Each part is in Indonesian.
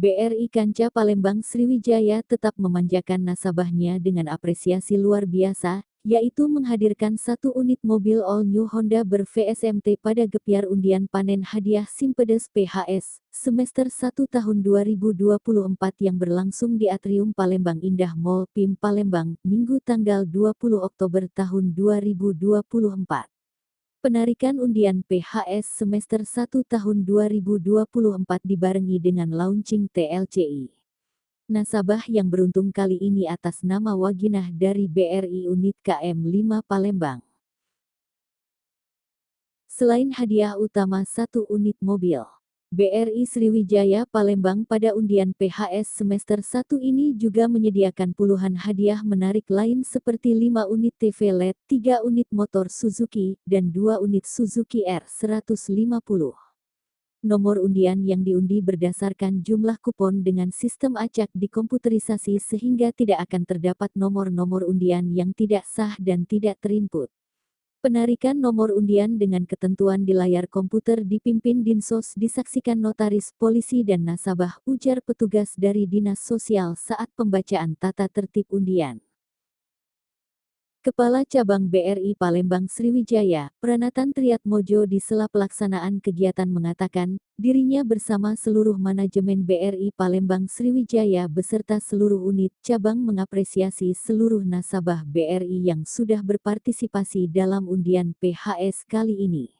BRI Kanca Palembang Sriwijaya tetap memanjakan nasabahnya dengan apresiasi luar biasa, yaitu menghadirkan satu unit mobil all-new Honda ber-VSMT pada gepiar undian panen hadiah Simpedes PHS, semester 1 tahun 2024 yang berlangsung di Atrium Palembang Indah Mall PIM Palembang, Minggu tanggal 20 Oktober tahun 2024. Penarikan undian PHS semester 1 tahun 2024 dibarengi dengan launching TLCI. Nasabah yang beruntung kali ini atas nama Waginah dari BRI Unit KM5 Palembang. Selain hadiah utama satu unit mobil, BRI Sriwijaya Palembang pada undian PHS semester 1 ini juga menyediakan puluhan hadiah menarik lain seperti 5 unit TV LED, 3 unit motor Suzuki, dan 2 unit Suzuki R150. Nomor undian yang diundi berdasarkan jumlah kupon dengan sistem acak dikomputerisasi sehingga tidak akan terdapat nomor-nomor undian yang tidak sah dan tidak terinput. Penarikan nomor undian dengan ketentuan di layar komputer dipimpin Dinsos disaksikan notaris, polisi dan nasabah, ujar petugas dari Dinas Sosial saat pembacaan tata tertib undian. Kepala Cabang BRI Palembang Sriwijaya, Pranatan Triatmojo di sela pelaksanaan kegiatan mengatakan, dirinya bersama seluruh manajemen BRI Palembang Sriwijaya beserta seluruh unit cabang mengapresiasi seluruh nasabah BRI yang sudah berpartisipasi dalam undian PHS kali ini.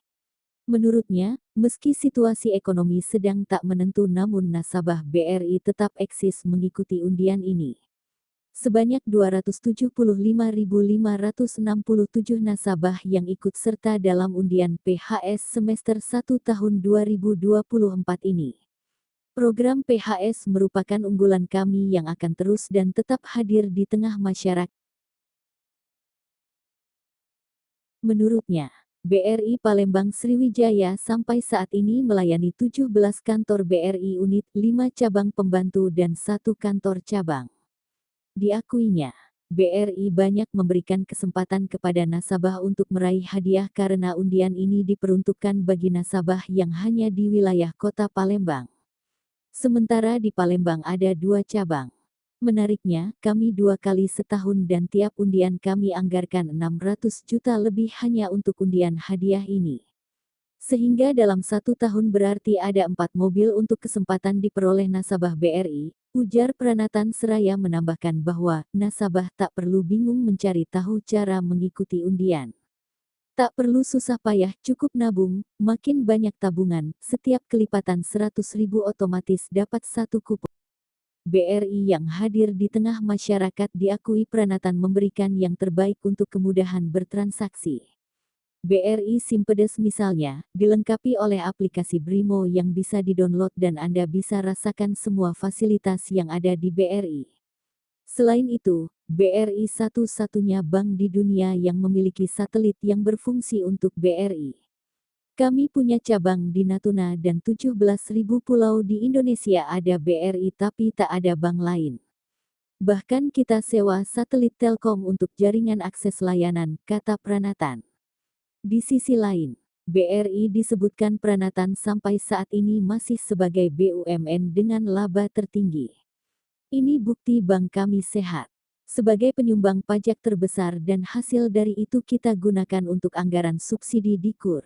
Menurutnya, meski situasi ekonomi sedang tak menentu namun nasabah BRI tetap eksis mengikuti undian ini. Sebanyak 275.567 nasabah yang ikut serta dalam undian PHS semester 1 tahun 2024 ini. Program PHS merupakan unggulan kami yang akan terus dan tetap hadir di tengah masyarakat. Menurutnya, BRI Palembang Sriwijaya sampai saat ini melayani 17 kantor BRI unit, 5 cabang pembantu dan 1 kantor cabang. Diakuinya, BRI banyak memberikan kesempatan kepada nasabah untuk meraih hadiah karena undian ini diperuntukkan bagi nasabah yang hanya di wilayah kota Palembang. Sementara di Palembang ada 2 cabang. Menariknya, kami 2 kali setahun dan tiap undian kami anggarkan 600 juta lebih hanya untuk undian hadiah ini. Sehingga dalam 1 tahun berarti ada 4 mobil untuk kesempatan diperoleh nasabah BRI, ujar Pranatan seraya menambahkan bahwa nasabah tak perlu bingung mencari tahu cara mengikuti undian. Tak perlu susah payah, cukup nabung, makin banyak tabungan, setiap kelipatan 100.000 otomatis dapat 1 kupon. BRI yang hadir di tengah masyarakat diakui Pranatan memberikan yang terbaik untuk kemudahan bertransaksi. BRI Simpedes misalnya, dilengkapi oleh aplikasi Brimo yang bisa didownload dan Anda bisa rasakan semua fasilitas yang ada di BRI. Selain itu, BRI satu-satunya bank di dunia yang memiliki satelit yang berfungsi untuk BRI. Kami punya cabang di Natuna dan 17.000 pulau di Indonesia ada BRI tapi tak ada bank lain. Bahkan kita sewa satelit Telkom untuk jaringan akses layanan, kata Pranatan. Di sisi lain, BRI disebutkan Pranatan sampai saat ini masih sebagai BUMN dengan laba tertinggi. Ini bukti bank kami sehat. Sebagai penyumbang pajak terbesar dan hasil dari itu kita gunakan untuk anggaran subsidi di KUR.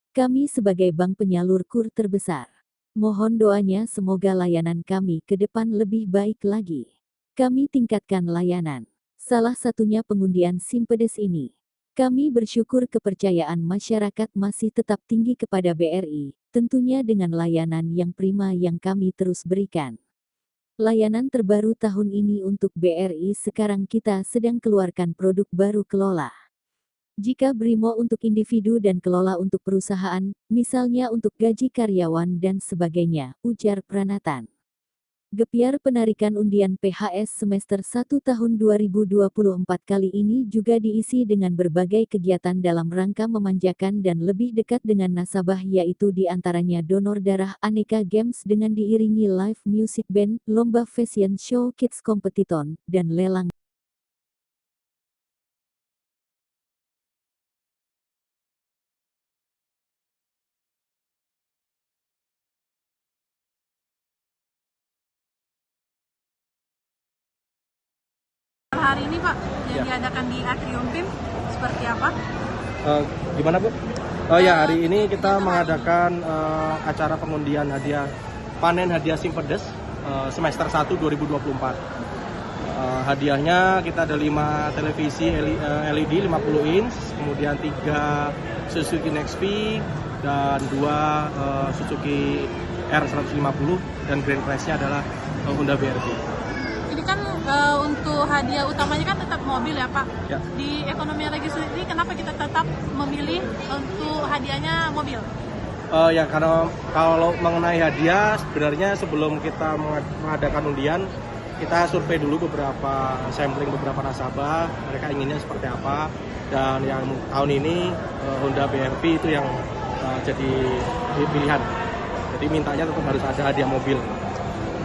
Kami sebagai bank penyalur KUR terbesar. Mohon doanya semoga layanan kami ke depan lebih baik lagi. Kami tingkatkan layanan. Salah satunya pengundian Simpedes ini. Kami bersyukur kepercayaan masyarakat masih tetap tinggi kepada BRI, tentunya dengan layanan yang prima yang kami terus berikan. Layanan terbaru tahun ini untuk BRI sekarang kita sedang keluarkan produk baru kelola. Jika Brimo untuk individu dan kelola untuk perusahaan, misalnya untuk gaji karyawan dan sebagainya, ujar Pranatan. Gepiar penarikan undian PHS semester 1 tahun 2024 kali ini juga diisi dengan berbagai kegiatan dalam rangka memanjakan dan lebih dekat dengan nasabah yaitu diantaranya donor darah, aneka games dengan diiringi live music band, lomba fashion show kids competiton, dan lelang. hari ini Pak yang Ya. diadakan di Atrium PIM seperti apa? Gimana Bu? Oh ya, hari ini kita mengadakan acara pengundian hadiah panen hadiah Simpedes semester 1 2024. Hadiahnya kita ada 5 televisi LED 50 inch, kemudian 3 Suzuki Next-V dan 2 Suzuki R150, dan grand prize-nya adalah Honda BRV. Ini kan untuk hadiah utamanya kan tetap mobil ya Pak. Ya. Di ekonomi yang lagi sulit ini kenapa kita tetap memilih untuk hadiahnya mobil? Ya, karena kalau mengenai hadiah, sebenarnya sebelum kita mengadakan undian, kita survei dulu sampling beberapa nasabah, mereka inginnya seperti apa, dan yang tahun ini Honda BRV itu yang jadi pilihan. Jadi mintanya tetap harus ada hadiah mobil.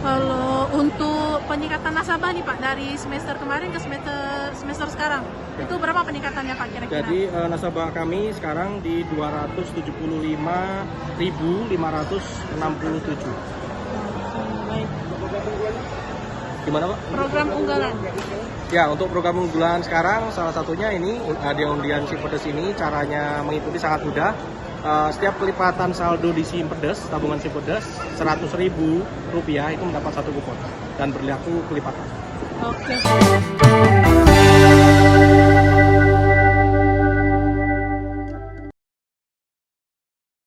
Kalau untuk peningkatan nasabah nih Pak dari semester kemarin ke semester sekarang, Ya. itu berapa peningkatannya Pak kira-kira? Jadi nasabah kami sekarang di 275.567. Baik. Gimana Pak? Program unggulan. Ya, untuk program unggulan sekarang salah satunya ini hadiah undian Simpedes ini caranya mengikuti sangat mudah. Setiap kelipatan saldo di Simpedes, tabungan Simpedes, Rp100.000 itu mendapat 1 kupon dan berlaku kelipatan. Oke.